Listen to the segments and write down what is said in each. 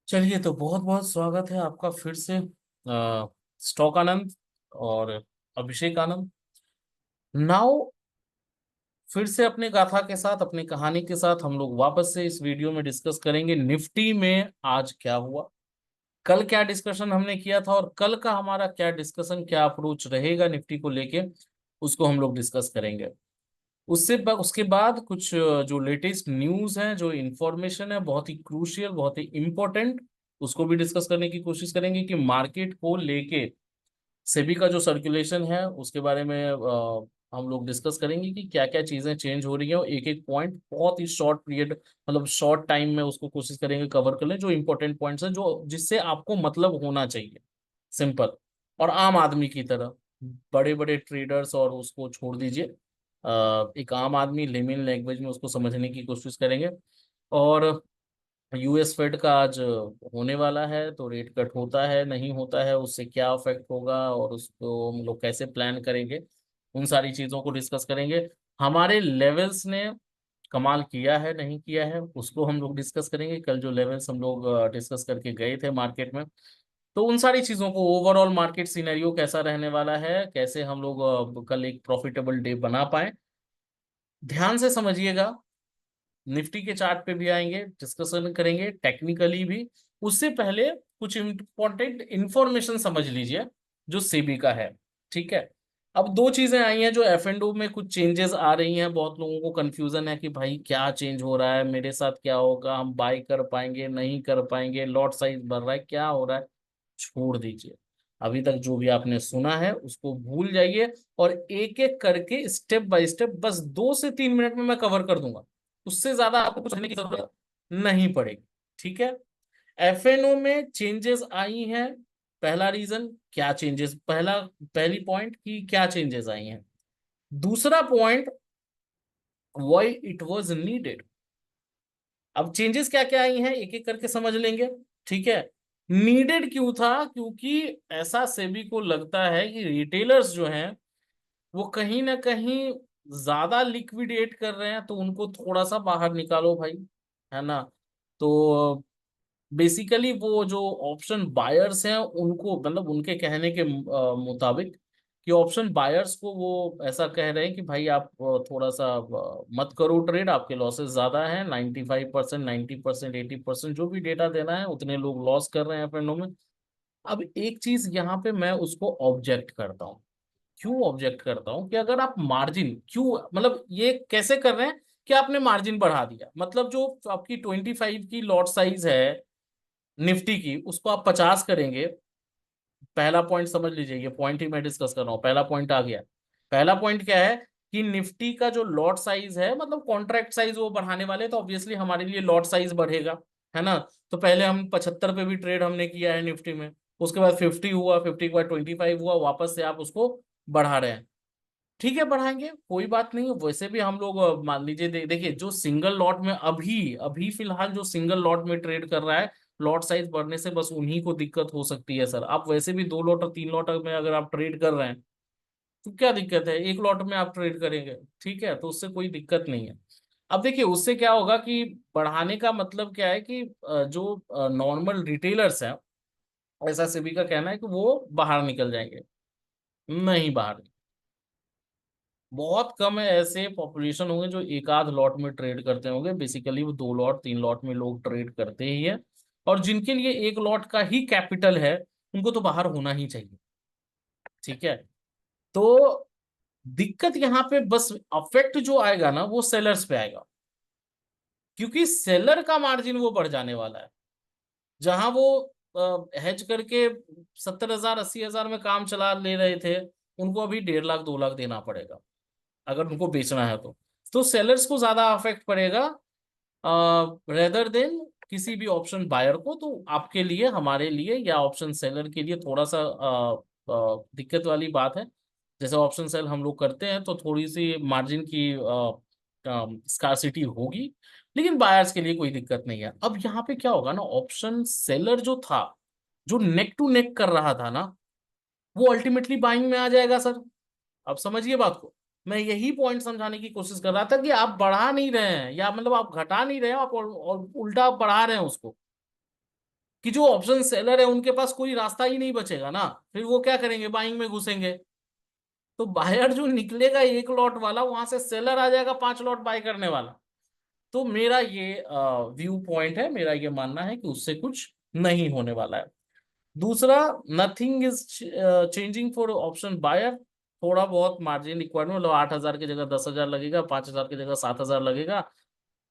चलिए, तो बहुत बहुत स्वागत है आपका फिर से स्टॉक आनंद और अभिषेक आनंद। नाउ फिर से अपने गाथा के साथ, अपनी कहानी के साथ हम लोग वापस से इस वीडियो में डिस्कस करेंगे निफ्टी में आज क्या हुआ, कल क्या डिस्कशन हमने किया था और कल का हमारा क्या डिस्कशन, क्या अप्रोच रहेगा निफ्टी को लेके, उसको हम लोग डिस्कस करेंगे। उसके बाद कुछ जो लेटेस्ट न्यूज है, जो इंफॉर्मेशन है, बहुत ही क्रूशियल, बहुत ही इंपॉर्टेंट, उसको भी डिस्कस करने की कोशिश करेंगे कि मार्केट को लेके सेबी का जो सर्कुलेशन है उसके बारे में हम लोग डिस्कस करेंगे कि क्या क्या चीजें चेंज हो रही हैं, और एक एक पॉइंट बहुत ही शॉर्ट पीरियड, मतलब शॉर्ट टाइम में उसको कोशिश करेंगे कवर कर लें, जो इंपॉर्टेंट पॉइंट्स हैं, जो जिससे आपको मतलब होना चाहिए, सिंपल और आम आदमी की तरह। बड़े बड़े ट्रेडर्स और उसको छोड़ दीजिए, एक आम आदमी लेमन लैंग्वेज में उसको समझने की कोशिश करेंगे। और यूएस फेड का आज होने वाला है, तो रेट कट होता है नहीं होता है, उससे क्या अफेक्ट होगा और उसको हम लोग कैसे प्लान करेंगे, उन सारी चीजों को डिस्कस करेंगे। हमारे लेवल्स ने कमाल किया है नहीं किया है उसको हम लोग डिस्कस करेंगे। कल जो लेवल्स हम लोग डिस्कस करके गए थे मार्केट में, तो उन सारी चीजों को, ओवरऑल मार्केट सिनेरियो कैसा रहने वाला है, कैसे हम लोग कल एक प्रॉफिटेबल डे बना पाए, ध्यान से समझिएगा। निफ्टी के चार्ट पे भी आएंगे, डिस्कशन करेंगे टेक्निकली भी। उससे पहले कुछ इंपॉर्टेंट इंफॉर्मेशन समझ लीजिए जो सेबी का है। ठीक है, अब दो चीजें आई हैं जो एफ एंड ओ में कुछ चेंजेस आ रही हैं। बहुत लोगों को कंफ्यूजन है कि भाई क्या चेंज हो रहा है, मेरे साथ क्या होगा, हम बाय कर पाएंगे नहीं कर पाएंगे, लॉट साइज बढ़ रहा है, क्या हो रहा है। छोड़ दीजिए, अभी तक जो भी आपने सुना है उसको भूल जाइए, और एक एक करके स्टेप बाय स्टेप बस 2 से 3 मिनट में मैं कवर कर दूंगा। उससे ज्यादा आपको कुछ समझने की जरूरत नहीं पड़ेगी। ठीक है, एफएनओ में चेंजेस आई हैं। पहला रीजन क्या चेंजेस, पहली पॉइंट की क्या चेंजेस आई हैं। दूसरा point, why it was needed. अब चेंजेस क्या क्या आई हैं एक एक करके समझ लेंगे। ठीक है, नीडेड क्यों था, क्योंकि ऐसा सेबी को लगता है कि रिटेलर्स जो हैं वो कहीं ना कहीं ज्यादा लिक्विडेट कर रहे हैं, तो उनको थोड़ा सा बाहर निकालो भाई, है ना। तो बेसिकली वो जो ऑप्शन बायर्स हैं उनको, मतलब उनके कहने के मुताबिक, कि ऑप्शन बायर्स को वो ऐसा कह रहे हैं कि भाई आप थोड़ा सा मत करो ट्रेड, आपके लॉसेस ज्यादा हैं, 95%, 90%, 80% जो भी डेटा देना है उतने लोग लॉस कर रहे हैं एफएनओ में। अब एक चीज यहाँ पे मैं उसको ऑब्जेक्ट करता हूँ। क्यों ऑब्जेक्ट करता हूं कि अगर आप मार्जिन, क्यों, मतलब ये कैसे कर रहे हैं कि आपने मार्जिन बढ़ा दिया, मतलब जो आपकी 25 की लॉट साइज है निफ्टी की, उसको आप 50 करेंगे। पहला पॉइंट समझ लीजिए, ये पॉइंट ही मैं डिस्कस कर रहा हूँ, पहला पॉइंट आ गया। पहला पॉइंट क्या है कि निफ्टी का जो लॉट साइज है, मतलब कॉन्ट्रैक्ट साइज वो बढ़ाने वाले, तो ऑब्वियसली हमारे लिए लॉट साइज बढ़ेगा, है ना। तो पहले हम 75 पे भी ट्रेड हमने किया है निफ्टी में, उसके बाद 50 हुआ, 50 के बाद 25 हुआ, वापस से आप उसको बढ़ा रहे हैं। ठीक है, बढ़ाएंगे, कोई बात नहीं। वैसे भी हम लोग मान लीजिए, देखिए जो सिंगल लॉट में अभी अभी फिलहाल जो सिंगल लॉट में ट्रेड कर रहा है, लॉट साइज बढ़ने से बस उन्हीं को दिक्कत हो सकती है। सर आप वैसे भी 2 लॉट और 3 लॉट में अगर आप ट्रेड कर रहे हैं तो क्या दिक्कत है, एक लॉट में आप ट्रेड करेंगे, ठीक है, तो उससे कोई दिक्कत नहीं है। अब देखिए उससे क्या होगा कि बढ़ाने का मतलब क्या है कि जो नॉर्मल रिटेलर्स हैं, ऐसा सेबी का कहना है कि वो बाहर निकल जाएंगे। नहीं, बाहर बहुत कम है, ऐसे पॉपुलेशन होंगे जो एक आध लॉट में ट्रेड करते होंगे। बेसिकली वो 2 लॉट 3 लॉट में लोग ट्रेड करते ही है, और जिनके लिए एक लॉट का ही कैपिटल है उनको तो बाहर होना ही चाहिए। ठीक है, तो दिक्कत यहाँ पे बस, अफेक्ट जो आएगा ना वो सेलर्स पे आएगा, क्योंकि सेलर का मार्जिन वो बढ़ जाने वाला है। जहां वो हेज करके 70,000 80,000 में काम चला ले रहे थे, उनको अभी 1.5 लाख 2 लाख देना पड़ेगा अगर उनको बेचना है तो सेलर्स को ज्यादा अफेक्ट पड़ेगा रेदर देन किसी भी ऑप्शन बायर को। तो आपके लिए, हमारे लिए, या ऑप्शन सेलर के लिए थोड़ा सा दिक्कत वाली बात है। जैसे ऑप्शन सेल हम लोग करते हैं तो थोड़ी सी मार्जिन की स्कार्सिटी होगी, लेकिन बायर्स के लिए कोई दिक्कत नहीं है। अब यहाँ पे क्या होगा ना, ऑप्शन सेलर जो था, जो नेक टू नेक कर रहा था ना, वो अल्टीमेटली बाइंग में आ जाएगा सर। अब समझिए बात को, मैं यही पॉइंट समझाने की कोशिश कर रहा था कि आप बढ़ा नहीं रहे हैं, या मतलब आप घटा नहीं रहे हैं, आप और उल्टा आप बढ़ा रहे हैं उसको। कि जो ऑप्शन सेलर है उनके पास कोई रास्ता ही नहीं बचेगा ना, फिर वो क्या करेंगे, बाइंग में घुसेंगे। तो बायर जो निकलेगा एक लॉट वाला, वहां से सेलर आ जाएगा 5 लॉट बाय करने वाला। तो मेरा ये व्यू पॉइंट है, मेरा ये मानना है कि उससे कुछ नहीं होने वाला है। दूसरा, nothing is changing for option buyer. थोड़ा बहुत मार्जिन रिक्वायरमेंट, मतलब 8,000 की जगह 10,000 लगेगा, 5,000 की जगह 7,000 लगेगा,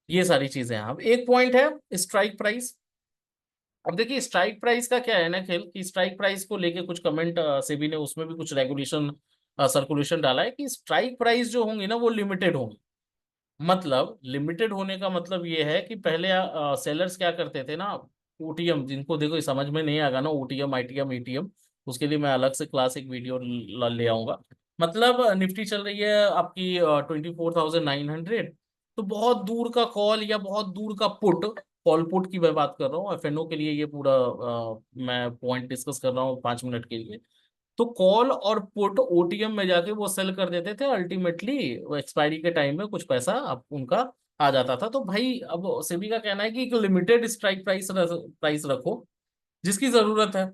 ये सारी चीजें हैं। अब एक पॉइंट है स्ट्राइक प्राइस। अब देखिए स्ट्राइक प्राइस का क्या है ना खेल, कि स्ट्राइक प्राइस को लेके कुछ कमेंट सेबी ने उसमें भी कुछ रेगुलेशन सर्कुलेशन डाला है कि स्ट्राइक प्राइस जो होंगी ना वो लिमिटेड होंगी। मतलब लिमिटेड होने का मतलब ये है कि पहले सेलर्स क्या करते थे ना, ओटीएम, जिनको देखो समझ में नहीं आएगा ना, ओटीएम आईटीएम ईटीएम, उसके लिए मैं अलग से क्लास एक वीडियो ले आऊंगा। मतलब निफ्टी चल रही है आपकी 24,900, तो बहुत दूर का कॉल या बहुत दूर का पुट, कॉल पुट की मैं बात कर रहा हूँ, एफएनओ के लिए ये पूरा मैं पॉइंट डिस्कस कर रहा हूँ 5 मिनट के लिए। तो कॉल और पुट ओटीएम में जाके वो सेल कर देते थे, अल्टीमेटली वो एक्सपायरी के टाइम में कुछ पैसा आप उनका आ जाता था। तो भाई अब सेबी का कहना है कि एक लिमिटेड स्ट्राइक प्राइस रखो जिसकी जरूरत है।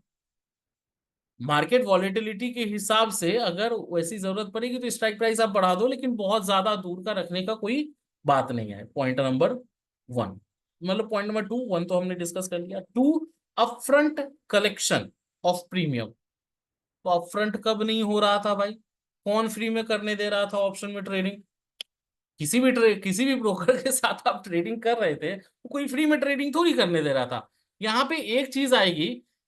मार्केट वॉलेटिलिटी के हिसाब से अगर वैसी जरूरत पड़ेगी तो स्ट्राइक प्राइस आप बढ़ा दो, लेकिन बहुत ज्यादा दूर का रखने का कोई बात नहीं है। पॉइंट नंबर 1, मतलब पॉइंट नंबर 2, 1 तो हमने डिस्कस कर लिया। 2, अपफ्रंट कलेक्शन ऑफ प्रीमियम। तो अपफ्रंट कब नहीं हो रहा था भाई? कौन फ्री में करने दे रहा था ऑप्शन में ट्रेडिंग? किसी भी ब्रोकर के साथ आप ट्रेडिंग कर रहे थे, तो कोई फ्री में ट्रेडिंग थोड़ी करने दे रहा था। यहाँ पे एक चीज आएगी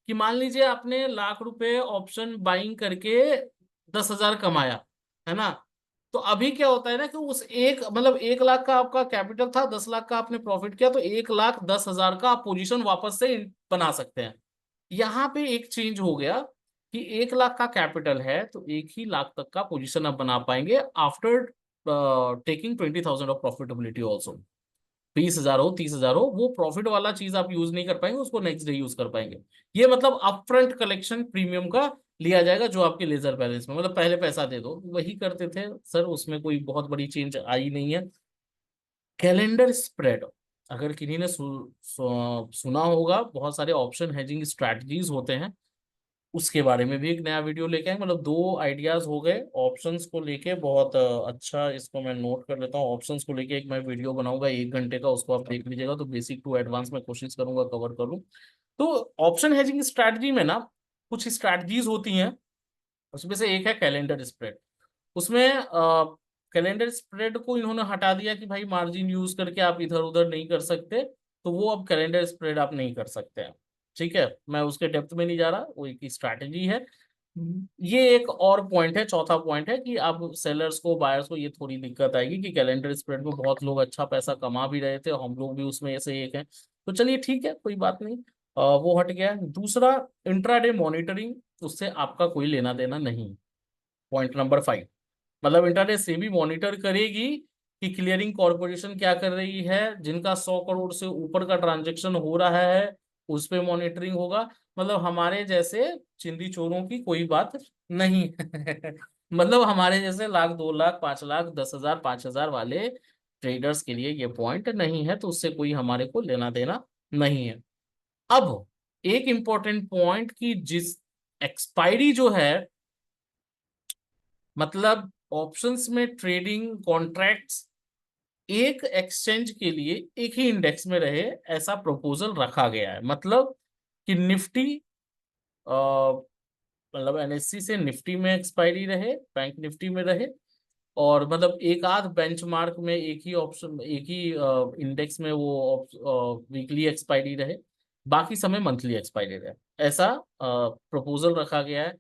कि मान लीजिए आपने लाख रुपए ऑप्शन बाइंग करके 10,000 कमाया, है ना? तो अभी क्या होता है ना कि उस एक, मतलब 1 लाख का आपका कैपिटल था, 10 लाख का आपने प्रॉफिट किया, तो 1,10,000 का आप पोजीशन वापस से बना सकते हैं। यहाँ पे एक चेंज हो गया कि 1 लाख का कैपिटल है तो 1 ही लाख तक का पोजीशन आप बना पाएंगे, after taking 20,000 of profitability also. 20,000 हो 30,000 हो, वो प्रॉफिट वाला चीज आप यूज नहीं कर पाएंगे, उसको नेक्स्ट डे यूज कर पाएंगे। ये मतलब अपफ्रंट कलेक्शन प्रीमियम का लिया जाएगा, जो आपके लेजर बैलेंस में, मतलब पहले पैसा दे दो, वही करते थे सर, उसमें कोई बहुत बड़ी चेंज आई नहीं है। कैलेंडर स्प्रेड, अगर किन्हीं ने सुना होगा, बहुत सारे ऑप्शन हेजिंग स्ट्रैटेजीज होते हैं, उसके बारे में भी एक नया वीडियो लेके आए। मतलब 2 आइडियाज हो गए ऑप्शंस को लेके, बहुत अच्छा, इसको मैं नोट कर लेता हूँ। ऑप्शंस को लेके एक मैं वीडियो बनाऊंगा 1 घंटे का, उसको आप देख लीजिएगा। तो बेसिक टू एडवांस में कोशिश करूंगा कवर करूँ। तो ऑप्शन हेजिंग स्ट्रैटेजी में ना कुछ स्ट्रैटेजीज होती हैं, उसमें से एक है कैलेंडर स्प्रेड। उसमें कैलेंडर स्प्रेड को इन्होंने हटा दिया कि भाई मार्जिन यूज करके आप इधर उधर नहीं कर सकते, तो वो अब कैलेंडर स्प्रेड आप नहीं कर सकते हैं। ठीक है, मैं उसके डेप्थ में नहीं जा रहा, वो एक स्ट्रैटेजी है। ये एक और पॉइंट है, चौथा पॉइंट है कि अब सेलर्स को बायर्स को ये थोड़ी दिक्कत आएगी कि कैलेंडर स्प्रेड में बहुत लोग अच्छा पैसा कमा भी रहे थे, हम लोग भी उसमें ऐसे एक हैं। तो चलिए ठीक है, कोई बात नहीं, वो हट गया है। दूसरा, इंट्राडे मॉनिटरिंग, उससे आपका कोई लेना देना नहीं। पॉइंट नंबर 5, मतलब इंटरनेट से भी मॉनिटर करेगी कि क्लियरिंग कॉरपोरेशन क्या कर रही है, जिनका 100 करोड़ से ऊपर का ट्रांजैक्शन हो रहा है उस पे मॉनिटरिंग होगा। मतलब हमारे जैसे चिंदी चोरों की कोई बात नहीं है। मतलब हमारे जैसे लाख 2 लाख 5 लाख 10,000 5,000 वाले ट्रेडर्स के लिए ये पॉइंट नहीं है, तो उससे कोई हमारे को लेना देना नहीं है। अब एक इंपॉर्टेंट पॉइंट कि जिस एक्सपायरी जो है, मतलब ऑप्शंस में ट्रेडिंग कॉन्ट्रैक्ट्स एक एक्सचेंज के लिए एक ही इंडेक्स में रहे, ऐसा प्रपोजल रखा गया है। मतलब कि निफ्टी, मतलब एनएससी से निफ्टी में एक्सपायरी रहे, बैंक निफ्टी में रहे, और मतलब एक आध बेंचमार्क में एक ही ऑप्शन, एक ही इंडेक्स में वो वीकली एक्सपायरी रहे, बाकी समय मंथली एक्सपायरी रहे, ऐसा प्रपोजल रखा गया है।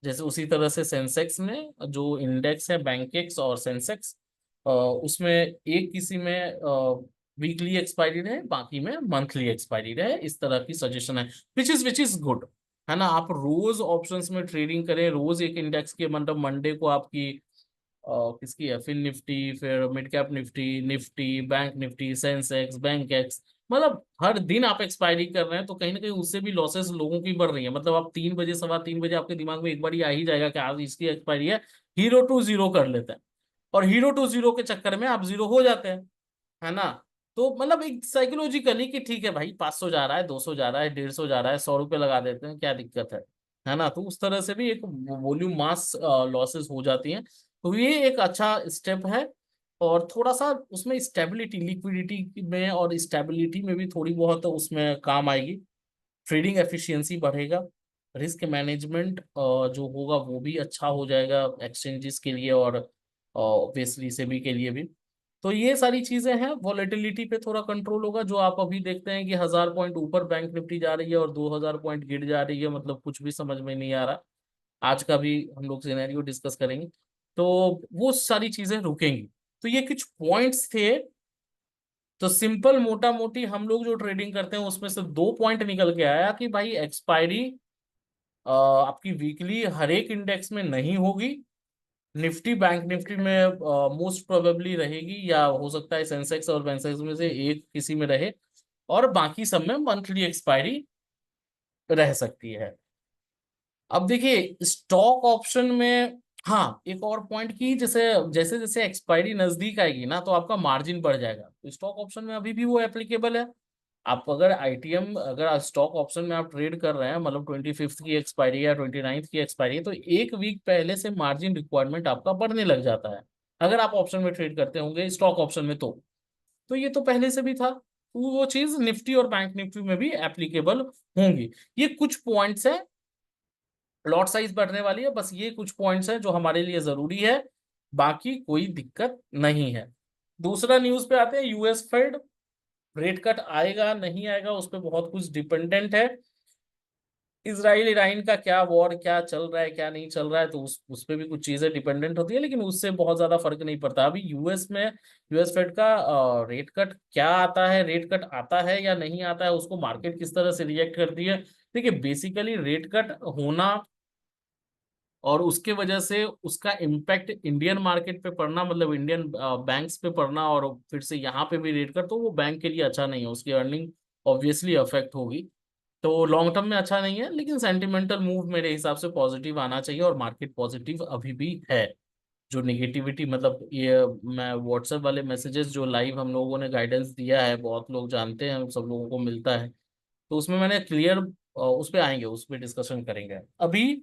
जैसे उसी तरह से सेंसेक्स में जो इंडेक्स है, बैंकेक्स और सेंसेक्स, उसमें एक किसी में वीकली एक्सपायरी रहे, बाकी में मंथली एक्सपायरी रहे, इस तरह की सजेशन है, विच इज गुड, है ना? आप रोज ऑप्शंस में ट्रेडिंग करें, रोज एक इंडेक्स के, मतलब मंडे को आपकी किसकी है, फिर निफ्टी, फिर mid cap Nifty, Nifty bank Nifty, Sensex, bank x, मतलब हर दिन आप एक्सपायरी कर रहे हैं, तो कहीं ना कहीं उससे भी लॉसेस लोगों की बढ़ रही है। मतलब आप 3 बजे, 3:15 आपके दिमाग में एक बार ये आ ही जाएगा कि आज इसकी एक्सपायरी है, हीरो टू जीरो कर लेते हैं, और हीरो टू जीरो के चक्कर में आप जीरो हो जाते हैं, है ना? तो मतलब एक साइकोलॉजिकली कि ठीक है भाई, 500 जा रहा है, 200 जा रहा है, 150 जा रहा है, 100 रुपये लगा देते हैं, क्या दिक्कत है ना। तो उस तरह से भी एक वॉल्यूम मास लॉसेस हो जाती हैं। तो ये एक अच्छा स्टेप है। और थोड़ा सा उसमें स्टेबिलिटी, लिक्विडिटी में और स्टेबिलिटी में भी थोड़ी बहुत उसमें काम आएगी। ट्रेडिंग एफिशिएंसी बढ़ेगा, रिस्क मैनेजमेंट जो होगा वो भी अच्छा हो जाएगा एक्सचेंजेस के लिए, और ऑब्वियसली सेबी के लिए भी। तो ये सारी चीजें हैं। वॉलेटिलिटी पे थोड़ा कंट्रोल होगा, जो आप अभी देखते हैं कि 1000 पॉइंट ऊपर बैंक निफ्टी जा रही है और 2000 पॉइंट गिर जा रही है, मतलब कुछ भी समझ में नहीं आ रहा। आज का भी हम लोग सिनेरियो डिस्कस करेंगे। तो वो सारी चीजें रुकेंगी। तो ये कुछ पॉइंट्स थे। तो सिंपल मोटा मोटी हम लोग जो ट्रेडिंग करते हैं उसमें से 2 पॉइंट निकल के आया कि भाई एक्सपायरी आपकी वीकली हर एक इंडेक्स में नहीं होगी। निफ्टी, बैंक निफ्टी में मोस्ट प्रोबेबली रहेगी, या हो सकता है सेंसेक्स और वेंसेक्स में से एक किसी में रहे, और बाकी सब में मंथली एक्सपायरी रह सकती है। अब देखिए स्टॉक ऑप्शन में, हाँ एक और पॉइंट की, जैसे जैसे जैसे एक्सपायरी नजदीक आएगी ना तो आपका मार्जिन बढ़ जाएगा। तो स्टॉक ऑप्शन में अभी भी वो एप्लीकेबल है। आप अगर आईटीएम, अगर स्टॉक ऑप्शन में आप ट्रेड कर रहे हैं, मतलब 25th की एक्सपायरी या 29th की एक्सपायरी है, तो एक वीक पहले से मार्जिन रिक्वायरमेंट आपका बढ़ने लग जाता है, अगर आप ऑप्शन में ट्रेड करते होंगे स्टॉक ऑप्शन में। तो ये तो पहले से भी था। तो वो चीज निफ्टी और बैंक निफ्टी में भी एप्लीकेबल होंगी। ये कुछ पॉइंट्स हैं। लॉट साइज बढ़ने वाली है, बस ये कुछ पॉइंट्स हैं जो हमारे लिए जरूरी है, बाकी कोई दिक्कत नहीं है। दूसरा न्यूज पे आते हैं। यूएस फेड रेट कट आएगा नहीं आएगा उस पर बहुत कुछ डिपेंडेंट है। इसराइल ईरान का क्या वॉर, क्या चल रहा है क्या नहीं चल रहा है, तो उस पे भी कुछ चीजें डिपेंडेंट होती है, लेकिन उससे बहुत ज्यादा फर्क नहीं पड़ता। अभी यूएस में यूएस फेड का रेट कट क्या आता है, रेट कट आता है या नहीं आता है, उसको मार्केट किस तरह से रिएक्ट करती है। देखिए बेसिकली रेट कट होना और उसके वजह से उसका इम्पैक्ट इंडियन मार्केट पे पड़ना, मतलब इंडियन बैंक्स पे पड़ना, और फिर से यहाँ पे भी रेट कर, तो वो बैंक के लिए अच्छा नहीं है, उसकी अर्निंग ऑब्वियसली अफेक्ट होगी। तो लॉन्ग टर्म में अच्छा नहीं है, लेकिन सेंटिमेंटल मूव मेरे हिसाब से पॉजिटिव आना चाहिए, और मार्केट पॉजिटिव अभी भी है। जो निगेटिविटी, मतलब ये मैं व्हाट्सएप वाले मैसेजेस जो लाइव हम लोगों ने गाइडेंस दिया है, बहुत लोग जानते हैं, सब लोगों को मिलता है, तो उसमें मैंने क्लियर, उस पर आएंगे, उस पर डिस्कशन करेंगे। अभी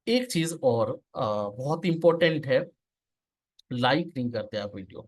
एक चीज और बहुत इंपॉर्टेंट है, लाइक नहीं करते आप वीडियो।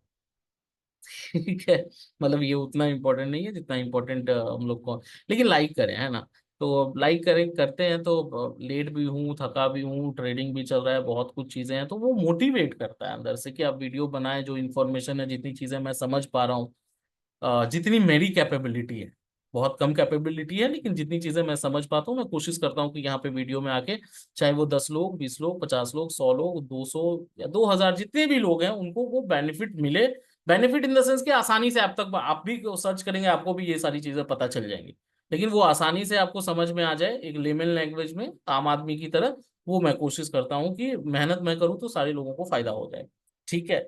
ठीक है, मतलब ये उतना इम्पोर्टेंट नहीं है जितना इम्पोर्टेंट हम लोग को, लेकिन लाइक करें, है ना। तो लाइक करें, करते हैं तो लेट भी हूँ, थका भी हूँ, ट्रेडिंग भी चल रहा है, बहुत कुछ चीजें हैं, तो वो मोटिवेट करता है अंदर से कि आप वीडियो बनाएं। जो इन्फॉर्मेशन है, जितनी चीजें मैं समझ पा रहा हूँ, जितनी मेरी कैपेबिलिटी है, बहुत कम कैपेबिलिटी है, लेकिन जितनी चीजें मैं समझ पाता हूँ, मैं कोशिश करता हूँ कि यहाँ पे वीडियो में आके, चाहे वो 10 लोग, 20 लोग, 50 लोग, 100 लोग, 200 या 2000, जितने भी लोग हैं उनको वो बेनिफिट मिले। बेनिफिट इन द सेंस कि आसानी से आप तक, आप भी सर्च करेंगे आपको भी ये सारी चीजें पता चल जाएंगी, लेकिन वो आसानी से आपको समझ में आ जाए एक लेमन लैंग्वेज में, आम आदमी की तरह। वो मैं कोशिश करता हूँ कि मेहनत मैं करूँ तो सारे लोगों को फायदा हो जाए। ठीक है,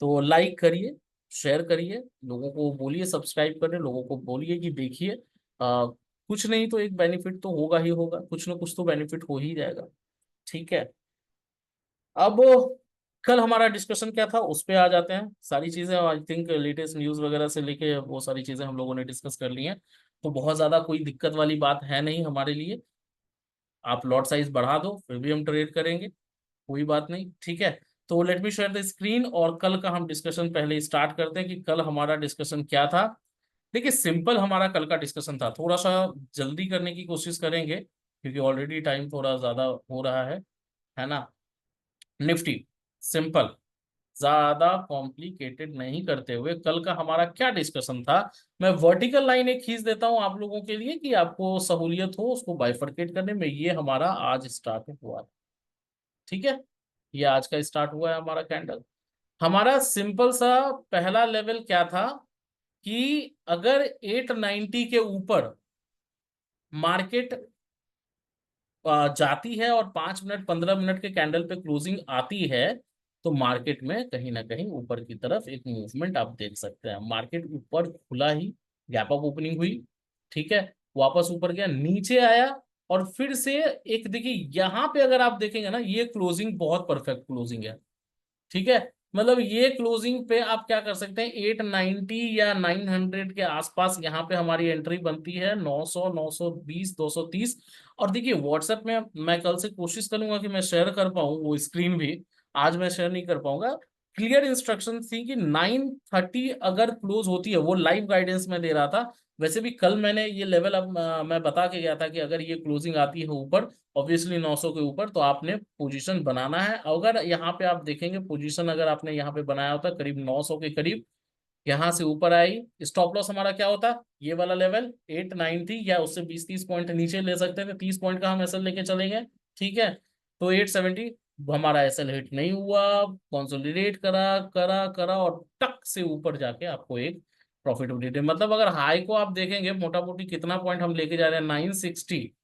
तो लाइक करिए, शेयर करिए, लोगों को बोलिए सब्सक्राइब करें, लोगों को बोलिए कि देखिए, कुछ नहीं तो एक बेनिफिट तो होगा ही होगा, कुछ ना कुछ तो बेनिफिट हो ही जाएगा। ठीक है। अब कल हमारा डिस्कशन क्या था उस पे आ जाते हैं। सारी चीजें आई थिंक लेटेस्ट न्यूज वगैरह से लेके वो सारी चीजें हम लोगों ने डिस्कस कर ली हैं। तो बहुत ज्यादा कोई दिक्कत वाली बात है नहीं हमारे लिए। आप लॉट साइज बढ़ा दो फिर भी हम ट्रेड करेंगे, कोई बात नहीं। ठीक है, तो let me share the screen और कल का हम डिस्कशन पहले स्टार्ट करते हैं कि कल हमारा डिस्कशन क्या था। देखिए सिंपल हमारा कल का डिस्कशन था, थोड़ा सा जल्दी करने की कोशिश करेंगे क्योंकि ऑलरेडी टाइम थोड़ा ज्यादा हो रहा है ना। निफ्टी सिंपल, ज्यादा कॉम्प्लिकेटेड नहीं करते हुए कल का हमारा क्या डिस्कशन था। मैं वर्टिकल लाइन एक खींच देता हूं आप लोगों के लिए कि आपको सहूलियत हो उसको बाइफरकेट करने में। ये हमारा आज स्टार्ट हुआ है। ठीक है, ये आज का स्टार्ट हुआ है हमारा कैंडल। हमारा सिंपल सा पहला लेवल क्या था कि अगर 890 के ऊपर मार्केट जाती है और 5 मिनट 15 मिनट के कैंडल पे क्लोजिंग आती है, तो मार्केट में कहीं ना कहीं ऊपर की तरफ एक मूवमेंट आप देख सकते हैं। मार्केट ऊपर खुला ही, गैप अप ओपनिंग हुई, ठीक है, वापस ऊपर गया, नीचे आया, और फिर से एक देखिए यहाँ पे अगर आप देखेंगे ना, ये क्लोजिंग बहुत परफेक्ट क्लोजिंग है। ठीक है, मतलब ये क्लोजिंग पे आप क्या कर सकते हैं, 890 या 900 के आसपास यहाँ पे हमारी एंट्री बनती है, 900, 920, 230। और देखिए व्हाट्सएप में मैं कल से कोशिश करूंगा कि मैं शेयर कर पाऊँ वो स्क्रीन भी, आज मैं शेयर नहीं कर पाऊंगा। क्लियर इंस्ट्रक्शन थी कि 930 अगर क्लोज होती है, वो लाइव गाइडेंस में दे रहा था। वैसे भी कल मैंने ये लेवल, अब मैं बता के गया था कि अगर ये क्लोजिंग आती है ऊपर, ऑब्वियसली 900 के ऊपर, तो आपने पोजीशन बनाना है। अगर यहाँ पे आप देखेंगे पोजीशन, अगर आपने यहाँ पे बनाया होता करीब 900 के करीब, यहाँ से ऊपर आई, स्टॉप लॉस हमारा क्या होता, ये वाला लेवल 890, या उससे 20-30 पॉइंट नीचे ले सकते थे, 30 पॉइंट का हम एसएल लेके चलेंगे। ठीक है, तो 870 हमारा एसएल हिट नहीं हुआ, कंसोलिडेट करा करा करा और टक से ऊपर जाके आपको एक प्रॉफिटेबिलिटी, मतलब अगर हाई को आप देखेंगे मोटा मोटी कितना पॉइंट हम लेके जा रहे हैं, 960,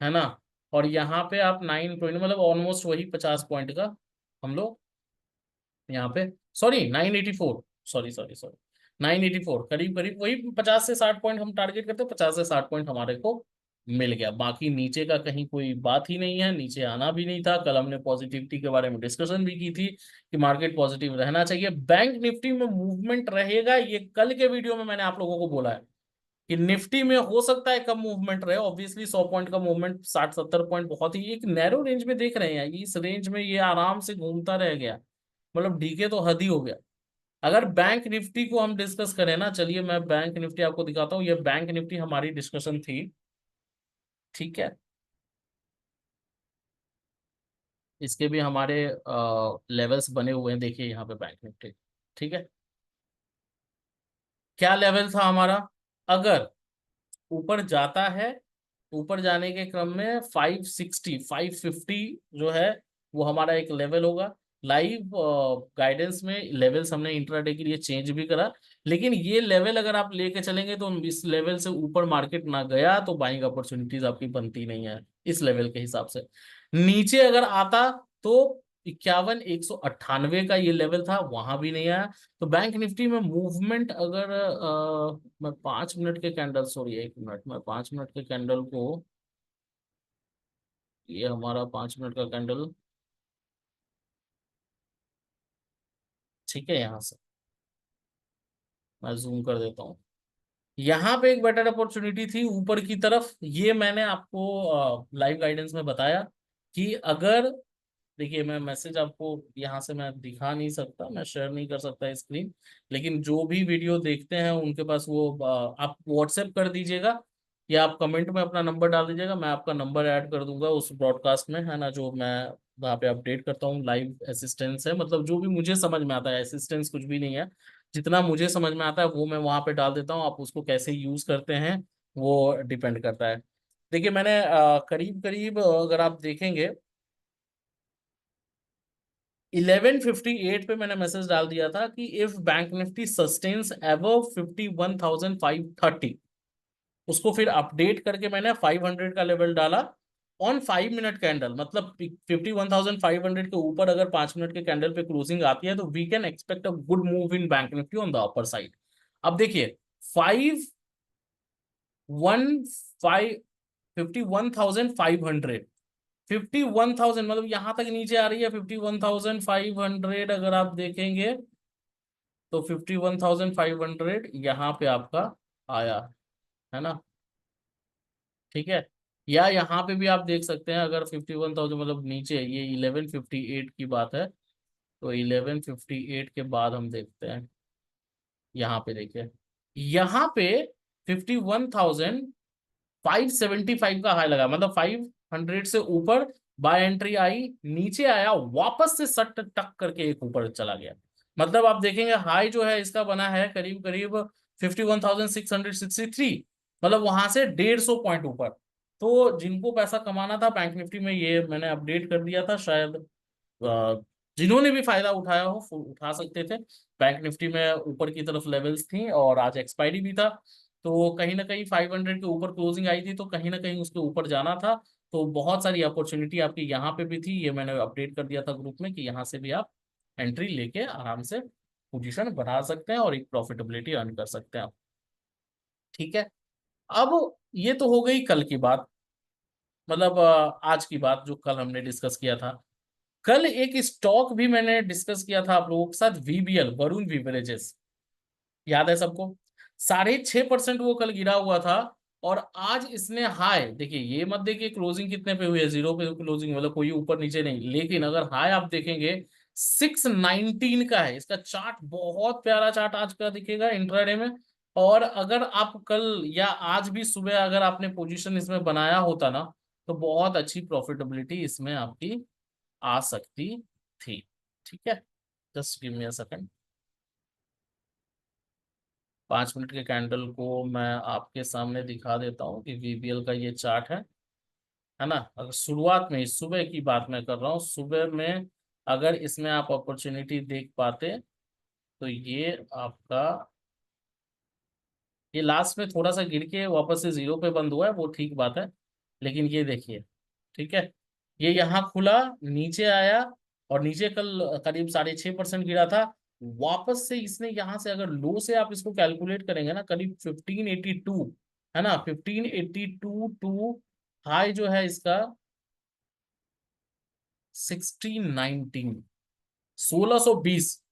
है ना। और यहाँ पे आप 920, मतलब ऑलमोस्ट वही 50 पॉइंट का हम लोग यहाँ पे, सॉरी 984, सॉरी 984, करीब करीब वही 50 से 60 पॉइंट हम टारगेट करते हैं, 50 से 60 पॉइंट हमारे को मिल गया। बाकी नीचे का कहीं कोई बात ही नहीं है, नीचे आना भी नहीं था। कल हमने पॉजिटिविटी के बारे में डिस्कशन भी की थी कि मार्केट पॉजिटिव रहना चाहिए, बैंक निफ्टी में मूवमेंट रहेगा, ये कल के वीडियो में मैंने आप लोगों को बोला है कि निफ्टी में हो सकता है कम मूवमेंट रहे। ऑब्वियसली 100 पॉइंट का मूवमेंट, 60-70 पॉइंट बहुत ही एक नैरो रेंज में देख रहे हैं, इस रेंज में ये आराम से घूमता रह गया, मतलब डीके तो हद ही हो गया। अगर बैंक निफ्टी को हम डिस्कस करें ना, चलिए मैं बैंक निफ्टी आपको दिखाता हूँ, ये बैंक निफ्टी हमारी डिस्कशन थी। ठीक है, इसके भी हमारे लेवल्स बने हुए हैं, देखिए यहाँ पे बैंक निफ्टी। ठीक है, क्या लेवल था हमारा, अगर ऊपर जाता है, ऊपर जाने के क्रम में 560, 550 जो है वो हमारा एक लेवल होगा। लाइव गाइडेंस में लेवल्स हमने इंट्राडे के लिए चेंज भी करा, लेकिन ये लेवल अगर आप लेके चलेंगे तो इस लेवल से ऊपर मार्केट ना गया तो बाइंग अपॉर्चुनिटीज आपकी बनती नहीं है इस लेवल के हिसाब से। नीचे अगर आता तो 51, 198 का ये लेवल था, वहां भी नहीं आया। तो बैंक निफ्टी में मूवमेंट अगर मैं 5 मिनट के कैंडल, सॉरी 1 मिनट, मैं 5 मिनट के कैंडल को, ये हमारा 5 मिनट का कैंडल, ठीक है, यहाँ से मैं जूम कर देता हूँ। यहाँ पे एक बेटर अपॉर्चुनिटी थी ऊपर की तरफ, ये मैंने आपको लाइव गाइडेंस में बताया कि अगर, देखिए मैं मैसेज आपको यहाँ से मैं दिखा नहीं सकता, मैं शेयर नहीं कर सकता स्क्रीन, लेकिन जो भी वीडियो देखते हैं उनके पास वो आप व्हाट्सएप कर दीजिएगा या आप कमेंट में अपना नंबर डाल दीजिएगा, मैं आपका नंबर ऐड कर दूंगा उस ब्रॉडकास्ट में, है ना, जो मैं वहाँ पे अपडेट करता हूँ। लाइव असिस्टेंस है, मतलब जो भी मुझे समझ में आता है, असिस्टेंस कुछ भी नहीं है, जितना मुझे समझ में आता है वो मैं वहाँ पे डाल देता हूँ। आप उसको कैसे यूज करते हैं वो डिपेंड करता है। देखिए मैंने करीब करीब अगर आप देखेंगे 1158 पे मैंने मैसेज डाल दिया था कि if bank Nifty sustains above 51,530, उसको फिर अपडेट करके मैंने 500 का लेवल डाला ऑन 5 मिनट कैंडल, मतलब 51,500 के ऊपर अगर 5 मिनट के कैंडल पे क्लोजिंग आती है तो we can expect a good move in bank Nifty on the upper side. अब देखिए 51,500, 51,000 मतलब यहां तक नीचे आ रही है, 51,500 अगर आप देखेंगे तो 51,500 यहाँ पे आपका आया, है ना। ठीक है, या यहाँ पे भी आप देख सकते हैं, अगर 51,000 मतलब नीचे, ये 1158 की बात है, तो 1158 के बाद हम देखते हैं, यहाँ पे देखिए, यहाँ पे 51,575 का हाई लगा, मतलब 500 से ऊपर बाय एंट्री आई, नीचे आया, वापस से सट टक करके एक ऊपर चला गया। मतलब आप देखेंगे हाई जो है इसका बना है करीब करीब 51,663, मतलब वहां से 150 पॉइंट ऊपर। तो जिनको पैसा कमाना था बैंक निफ्टी में, ये मैंने अपडेट कर दिया था, शायद जिन्होंने भी फायदा उठाया हो उठा सकते थे। बैंक निफ्टी में ऊपर की तरफ लेवल्स थी और आज एक्सपायरी भी था, तो कहीं ना कहीं 500 के ऊपर क्लोजिंग आई थी, तो कहीं ना कहीं उसके ऊपर जाना था। तो बहुत सारी अपॉर्चुनिटी आपकी यहाँ पे भी थी, ये मैंने अपडेट कर दिया था ग्रुप में कि यहाँ से भी आप एंट्री लेके आराम से पोजीशन बढ़ा सकते हैं और एक प्रॉफिटेबिलिटी अर्न कर सकते हैं आप। ठीक है, अब ये तो हो गई कल की बात, मतलब आज की बात जो कल हमने डिस्कस किया था। कल एक स्टॉक भी मैंने डिस्कस किया था आप लोगों के साथ, वीबीएल, वरुण बिवरेजेस, याद है सबको? 6.5% वो कल गिरा हुआ था। और आज इसने हाई, देखिए ये मत देखिए क्लोजिंग कितने पे हुई है, जीरो पे क्लोजिंग, मतलब कोई ऊपर नीचे नहीं, लेकिन अगर हाई आप देखेंगे 619 का है। इसका चार्ट बहुत प्यारा चार्ट आज का दिखेगा इंट्राडे में। और अगर आप कल या आज भी सुबह अगर आपने पोजीशन इसमें बनाया होता ना, तो बहुत अच्छी प्रॉफिटेबिलिटी इसमें आपकी आ सकती थी। ठीक है, just give me a second. 5 minute के कैंडल को मैं आपके सामने दिखा देता हूँ कि वीबीएल का ये चार्ट है ना। अगर शुरुआत में ही सुबह की बात मैं कर रहा हूँ, सुबह में अगर इसमें आप अपॉर्चुनिटी देख पाते, तो ये आपका, ये लास्ट में थोड़ा सा गिर के वापस से जीरो पे बंद हुआ है, वो ठीक बात है, लेकिन ये देखिए, ठीक है, ये यहाँ खुला, नीचे आया, और नीचे कल करीब 6.5% गिरा था। वापस से इसने यहाँ से, अगर लो से आप इसको कैलकुलेट करेंगे ना, करीब 1582, है ना, 1582 टू हाई जो है इसका 1619, 1620,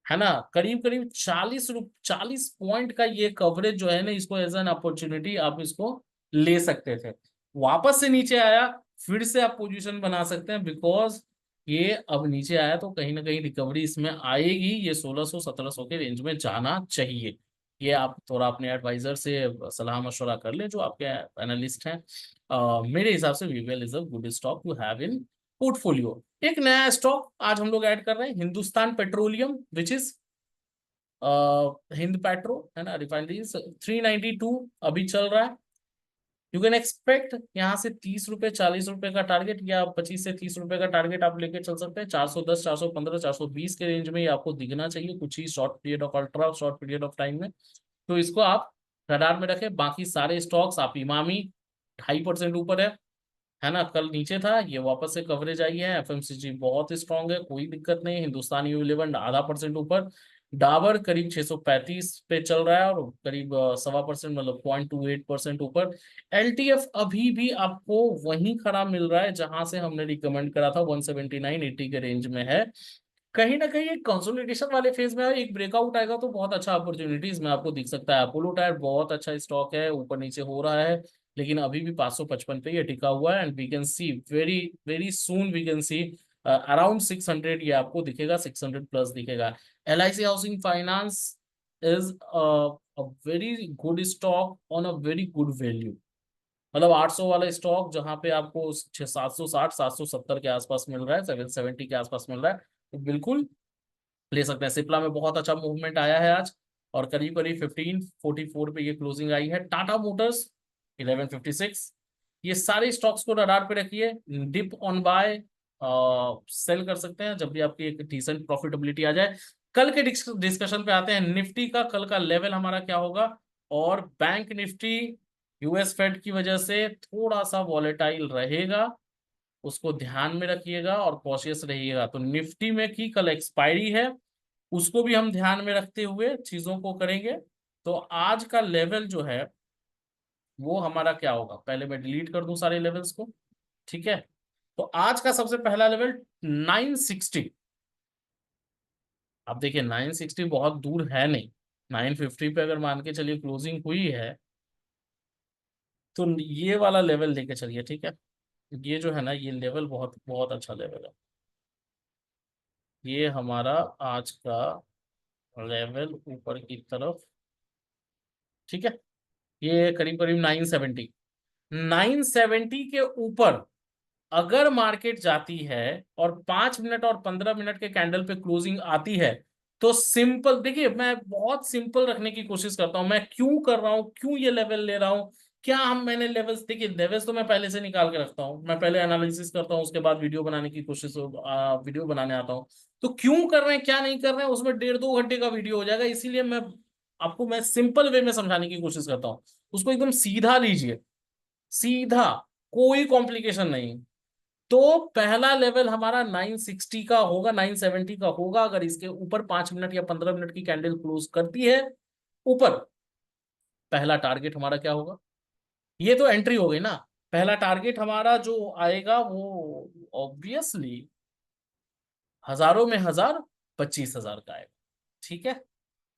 है ना, करीब करीब 40 पॉइंट का ये कवरेज जो है ना, इसको एज एन अपॉर्चुनिटी आप इसको ले सकते थे। वापस से नीचे आया, फिर से आप पोजीशन बना सकते हैं, बिकॉज ये अब नीचे आया तो कहीं ना कहीं रिकवरी इसमें आएगी। ये 1600-1700 के रेंज में जाना चाहिए। ये आप थोड़ा अपने एडवाइजर से सलाह मशवरा कर लें जो आपके एनालिस्ट हैं। मेरे हिसाब से वीवेल is a good stock to have in portfolio. एक नया स्टॉक आज हम लोग ऐड कर रहे हैं, Hindustan petroleum, which is Hind petro, है ना, रिफाइनरीज। 392 अभी चल रहा है। यू कैन एक्सपेक्ट यहाँ से 30 रुपए, 40 रुपए का टारगेट, या 25 से 30 रुपए का टारगेट आप लेके चल सकते हैं। 410, 415, 420 के रेंज में ये आपको दिखना चाहिए कुछ ही short period of, ultra short period of time में। तो इसको आप रडार में रखें। बाकी सारे स्टॉक्स, आप इमामी 2.5% ऊपर है ना, कल नीचे था, ये वापस से कवरेज आई है। एफएमसीजी बहुत स्ट्रांग है, कोई दिक्कत नहीं। हिंदुस्तान यूनिलीवर ½ % ऊपर। डाबर करीब 635 पे चल रहा है, और करीब 1.25%, मतलब 0.28% ऊपर। एलटीएफ अभी भी आपको वहीं खड़ा मिल रहा है जहां से हमने रिकमेंड करा था, 179.80 के रेंज में है। कहीं ना कहीं एक कंसोलिडेशन वाले फेज में है, एक ब्रेकआउट आएगा तो बहुत अच्छा अपॉर्चुनिटीज में आपको दिख सकता है। अपोलो टायर बहुत अच्छा स्टॉक है, ऊपर नीचे हो रहा है, लेकिन अभी भी 555 पे ये टिका हुआ है। And we can see very very soon, we can see around 600, ये आपको दिखेगा, 600 प्लस दिखेगा। LIC housing finance is a very good stock on a very good value. मतलब 800 वाला स्टॉक जहां पे आपको 760, 770 के आसपास मिल रहा है, 770 के आसपास मिल रहा है, तो बिल्कुल ले सकते हैं। सिप्ला में बहुत अच्छा मूवमेंट आया है आज, और करीब करीब 1544 पे ये क्लोजिंग आई है। टाटा मोटर्स 1156। ये सारे स्टॉक्स को रडार पे रखिए। डिप ऑन बाय सेल कर सकते हैं जब भी आपकी एक डिसेंट प्रॉफिटेबिलिटी आ जाए। कल के डिस्कशन पे आते हैं। निफ्टी का कल का लेवल हमारा क्या होगा, और बैंक निफ्टी यूएस फेड की वजह से थोड़ा सा वॉलेटाइल रहेगा, उसको ध्यान में रखिएगा और कॉशियस रहिएगा। तो निफ्टी में की कल एक्सपायरी है, उसको भी हम ध्यान में रखते हुए चीजों को करेंगे। तो आज का लेवल जो है वो हमारा क्या होगा, पहले मैं डिलीट कर दूं सारे लेवल्स को, ठीक है। तो आज का सबसे पहला लेवल 960। अब देखिए 960 बहुत दूर है नहीं, 950 पे अगर मान के चलिए क्लोजिंग हुई है, तो ये वाला लेवल लेके चलिए, ठीक है। ये जो है ना, ये लेवल बहुत बहुत अच्छा लेवल है। ये हमारा आज का लेवल ऊपर की तरफ, ठीक है। ये करीब करीब 970, 970 के ऊपर अगर मार्केट जाती है, और 5 मिनट और 15 मिनट के कैंडल पे क्लोजिंग आती है, तो सिंपल देखिए, मैं बहुत सिंपल रखने की कोशिश करता हूं। मैं क्यों कर रहा हूं, क्यों ये लेवल ले रहा हूं, क्या हम, मैंने लेवल्स, देखिए लेवल्स तो मैं पहले से निकाल के रखता हूं, मैं पहले एनालिसिस करता हूं, उसके बाद वीडियो बनाने की कोशिश, वीडियो बनाने आता हूं। तो क्यों कर रहे हैं, क्या नहीं कर रहे हैं, उसमें 1.5-2 घंटे का वीडियो हो जाएगा, इसीलिए मैं सिंपल वे में समझाने की कोशिश करता हूँ। उसको एकदम सीधा लीजिए, सीधा, कोई कॉम्प्लिकेशन नहीं। तो पहला लेवल हमारा 960 का होगा, 970 का होगा। अगर इसके ऊपर 5 मिनट या 15 मिनट की कैंडल क्लोज करती है ऊपर, पहला टारगेट हमारा क्या होगा, ये तो एंट्री हो गई ना। पहला टारगेट हमारा जो आएगा वो ऑब्वियसली हजारों में हजार 25,000 का आएगा। ठीक है,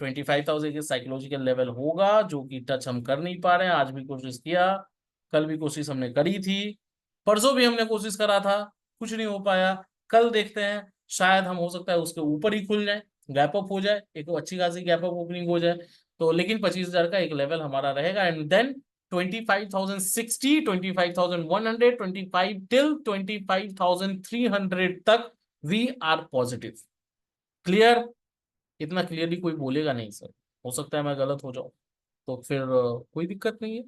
25,000 के साइकोलॉजिकल लेवल होगा, जो कि टच हम कर नहीं पा रहे हैं। आज भी कोशिश किया, कल भी कोशिश हमने करी थी, परसों भी हमने कोशिश करा था, कुछ नहीं हो पाया। कल देखते हैं, शायद हम हो सकता है उसके ऊपर ही खुल जाए, गैप अप हो जाए, एक अच्छी खासी गैप अप ओपनिंग हो जाए। तो लेकिन 25,000 का एक लेवल हमारा रहेगा, एंड देन 25,060, 25,100, 25 टिल 25,300 तक वी आर पॉजिटिव। क्लियर? इतना क्लियरली कोई बोलेगा नहीं सर, हो सकता है मैं गलत हो जाऊं, तो फिर कोई दिक्कत नहीं है।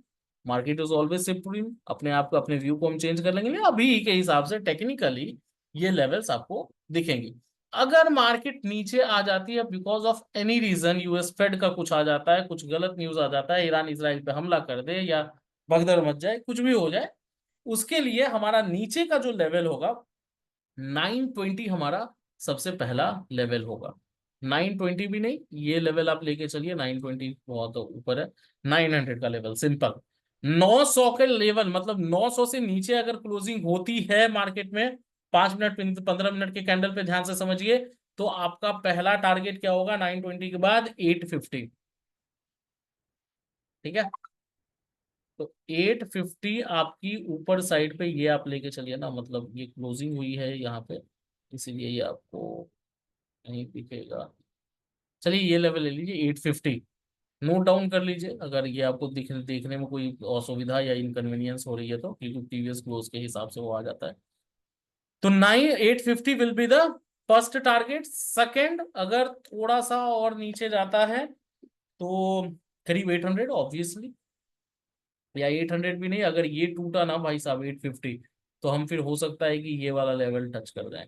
मार्केट इज ऑलवेज सुप्रीम, अपने आप को, अपने व्यू को हम चेंज कर लेंगे, लेकिन अभी के हिसाब से टेक्निकली ये लेवल्स आपको दिखेंगे। अगर मार्केट नीचे आ जाती है because of any reason, US Fed का कुछ आ जाता है, कुछ गलत न्यूज आ जाता है, ईरान इसराइल पे हमला कर दे या भगदड़ मच जाए, कुछ भी हो जाए, उसके लिए हमारा नीचे का जो लेवल होगा 920 हमारा सबसे पहला लेवल होगा। 920 भी नहीं, ये लेवल आप लेके चलिए, 920 बहुत ऊपर है। 900 का लेवल सिंपल। 900 के लेवल मतलब 900 से नीचे अगर क्लोजिंग होती है मार्केट में 5 मिनट 15 मिनट के कैंडल पे, ध्यान से समझिए, तो आपका पहला टारगेट क्या होगा 920 के बाद? 850। ठीक है, तो 850 आपकी ऊपर साइड पे, ये आप लेके चलिए ना, मतलब ये क्लोजिंग हुई है यहाँ पे, इसीलिए ये आपको नहीं दिखेगा। चलिए ये लेवल ले लीजिए 850, नोट डाउन कर लीजिए अगर ये आपको देखने में कोई असुविधा या इनकन्वीनियंस हो रही है तो, क्योंकि प्रीवियस क्लोज के हिसाब से वो आ जाता है। तो 850 will be the first target. Second, अगर थोड़ा सा और नीचे जाता है तो करीब 800 ऑब्वियसली, या 800 भी नहीं, अगर ये टूटा ना भाई साहब 850, तो हम फिर हो सकता है कि ये वाला लेवल टच कर जाए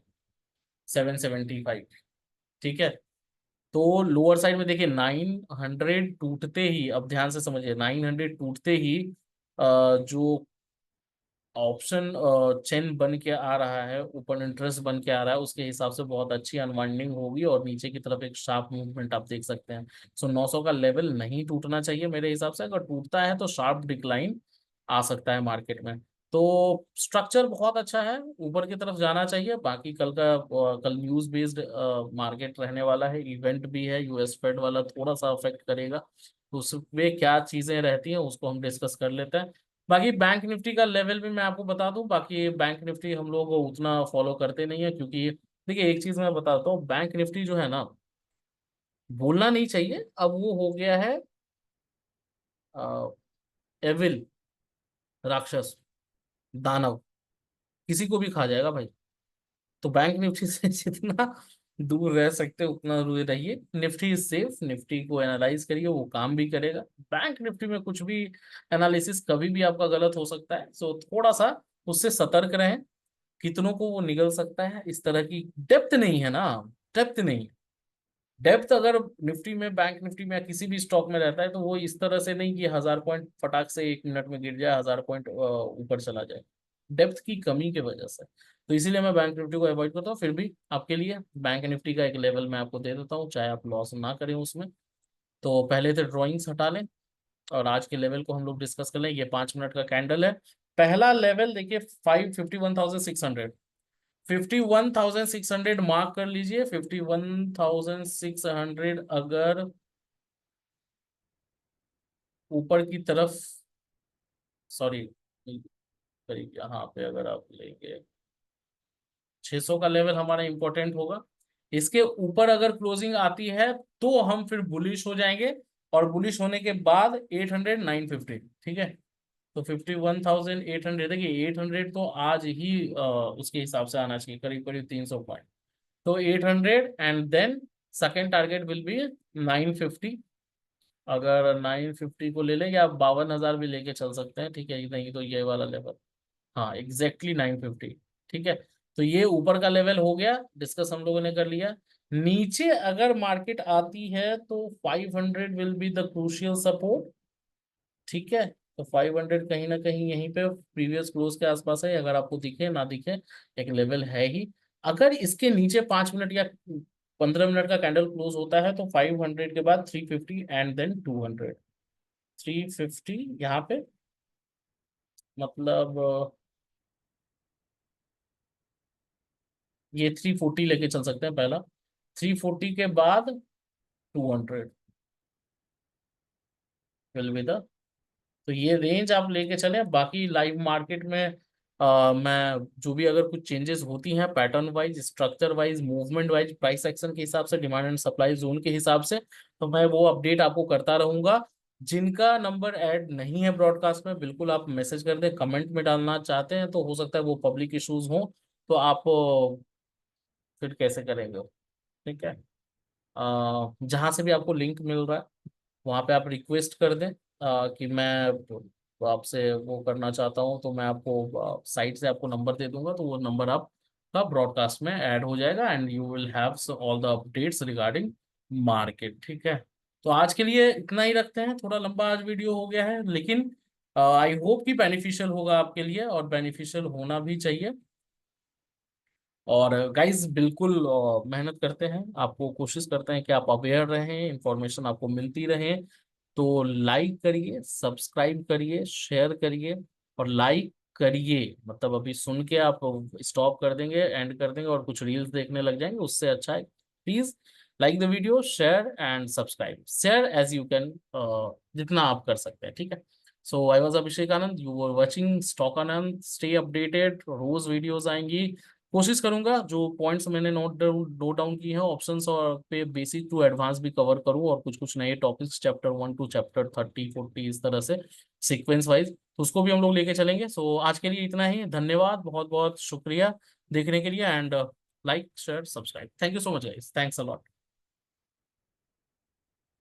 775। ठीक है, तो लोअर साइड में देखिए 900 टूटते ही, अब ध्यान से समझिए, 900 टूटते ही जो ऑप्शन चेन बन के आ रहा है, ओपन इंटरेस्ट बन के आ रहा है, उसके हिसाब से बहुत अच्छी अनवाइंडिंग होगी और नीचे की तरफ एक शार्प मूवमेंट आप देख सकते हैं। सो 900 का लेवल नहीं टूटना चाहिए मेरे हिसाब से, अगर टूटता है तो शार्प डिक्लाइन आ सकता है मार्केट में। तो स्ट्रक्चर बहुत अच्छा है, ऊपर की तरफ जाना चाहिए। बाकी कल न्यूज बेस्ड मार्केट रहने वाला है, इवेंट भी है, यूएस फेड वाला थोड़ा सा अफेक्ट करेगा, तो उसमें क्या चीजें रहती हैं उसको हम डिस्कस कर लेते हैं। बाकी बैंक निफ्टी का लेवल भी मैं आपको बता दूं, बाकी बैंक निफ्टी हम लोग उतना फॉलो करते नहीं है, क्योंकि देखिए एक चीज मैं बताता हूँ, बैंक निफ्टी जो है ना, बोलना नहीं चाहिए, अब वो हो गया है एविल, राक्षस, दानव, किसी को भी खा जाएगा भाई। तो बैंक निफ्टी से जितना दूर रह सकते उतना दूर रहिए। निफ्टी इज सेफ, निफ्टी को एनालाइज करिए, वो काम भी करेगा। बैंक निफ्टी में कुछ भी एनालिसिस कभी भी आपका गलत हो सकता है, सो थोड़ा सा उससे सतर्क रहें। कितनों को वो निगल सकता है, इस तरह की डेप्थ नहीं है ना, डेप्थ नहीं। डेप्थ अगर निफ्टी में, बैंक निफ्टी में या किसी भी स्टॉक में रहता है, तो वो इस तरह से नहीं कि 1000 पॉइंट फटाक से 1 मिनट में गिर जाए, 1000 पॉइंट ऊपर चला जाए, डेप्थ की कमी की वजह से। तो इसीलिए मैं बैंक निफ्टी को अवॉइड करता हूँ। फिर भी आपके लिए बैंक निफ्टी का एक लेवल मैं आपको दे देता हूँ, चाहे आप लॉस ना करें उसमें। तो पहले तो ड्रॉइंग्स हटा लें और आज के लेवल को हम लोग डिस्कस कर लें। ये 5 मिनट का कैंडल है। पहला लेवल देखिए 551,600, 51,600 मार्क कर लीजिए। 51,600 अगर ऊपर की तरफ, सॉरी, करीब यहाँ पे अगर आप लेंगे 600 का लेवल हमारा इंपॉर्टेंट होगा। इसके ऊपर अगर क्लोजिंग आती है तो हम फिर बुलिश हो जाएंगे, और बुलिश होने के बाद 800 950। ठीक है, तो 51,800, देखिए 800 तो आज ही उसके हिसाब से आना चाहिए, करीब करीब 300 पॉइंट। तो 800, and then second target will be 950। अगर 950 को ले लें, या 52,000 भी लेके चल सकते हैं, ठीक है, नहीं तो ये वाला लेवल, हाँ एग्जैक्टली 950। ठीक है, तो ये ऊपर का लेवल हो गया, डिस्कस हम लोगों ने कर लिया। नीचे अगर मार्केट आती है तो 500 will be the crucial support. ठीक है, तो 500 कहीं ना कहीं यहीं पे प्रीवियस क्लोज के आसपास है, अगर आपको दिखे ना दिखे, एक लेवल है ही। अगर इसके नीचे 5 मिनट या 15 मिनट का कैंडल क्लोज होता है तो 500 के बाद 350 एंड देन 200। 350 यहाँ पे, मतलब ये 340 लेके चल सकते हैं पहला, 340 के बाद 200 विल बी द, तो ये रेंज आप लेके चले। बाकी लाइव मार्केट में मैं जो भी अगर कुछ चेंजेस होती हैं pattern wise, structure wise, movement wise, price action के हिसाब से, डिमांड एंड सप्लाई जोन के हिसाब से, तो मैं वो अपडेट आपको करता रहूंगा। जिनका नंबर ऐड नहीं है ब्रॉडकास्ट में, बिल्कुल आप मैसेज कर दें। कमेंट में डालना चाहते हैं तो हो सकता है वो पब्लिक इश्यूज हो, तो आप फिर कैसे करेंगे, ठीक है। जहां से भी आपको लिंक मिल रहा है वहां पे आप रिक्वेस्ट कर दें कि मैं आपसे वो करना चाहता हूँ, तो मैं आपको साइट से आपको नंबर दे दूंगा, तो वो नंबर आपका ब्रॉडकास्ट में ऐड हो जाएगा and you will have all the updates regarding market, ठीक है। तो आज के लिए इतना ही रखते हैं, थोड़ा लंबा आज वीडियो हो गया है, लेकिन आई होप कि बेनिफिशियल होगा आपके लिए, और बेनिफिशियल होना भी चाहिए। और गाइस बिल्कुल मेहनत करते हैं, आपको कोशिश करते हैं कि आप अवेयर रहें, इंफॉर्मेशन आपको मिलती रहे। तो लाइक करिए, सब्सक्राइब करिए, शेयर करिए, और लाइक करिए, मतलब अभी सुन के आप स्टॉप कर देंगे, एंड कर देंगे और कुछ रील्स देखने लग जाएंगे, उससे अच्छा है please like the video, share and subscribe, share as you can, जितना आप कर सकते हैं, ठीक है। So I was Abhishek Anand, you were watching stock Anand, stay updated, रोज वीडियोज आएंगी। कोशिश करूंगा जो पॉइंट्स मैंने नोट डाउन किए हैं ऑप्शंस और पे बेसिक टू एडवांस भी कवर करूं, और कुछ कुछ नए टॉपिक्स चैप्टर 1 टू चैप्टर 30 40 इस तरह से सीक्वेंस वाइज, तो उसको भी हम लोग लेके चलेंगे। सो आज के लिए इतना ही, धन्यवाद, बहुत बहुत शुक्रिया देखने के लिए, and like share subscribe, thank you so much guys, thanks a lot.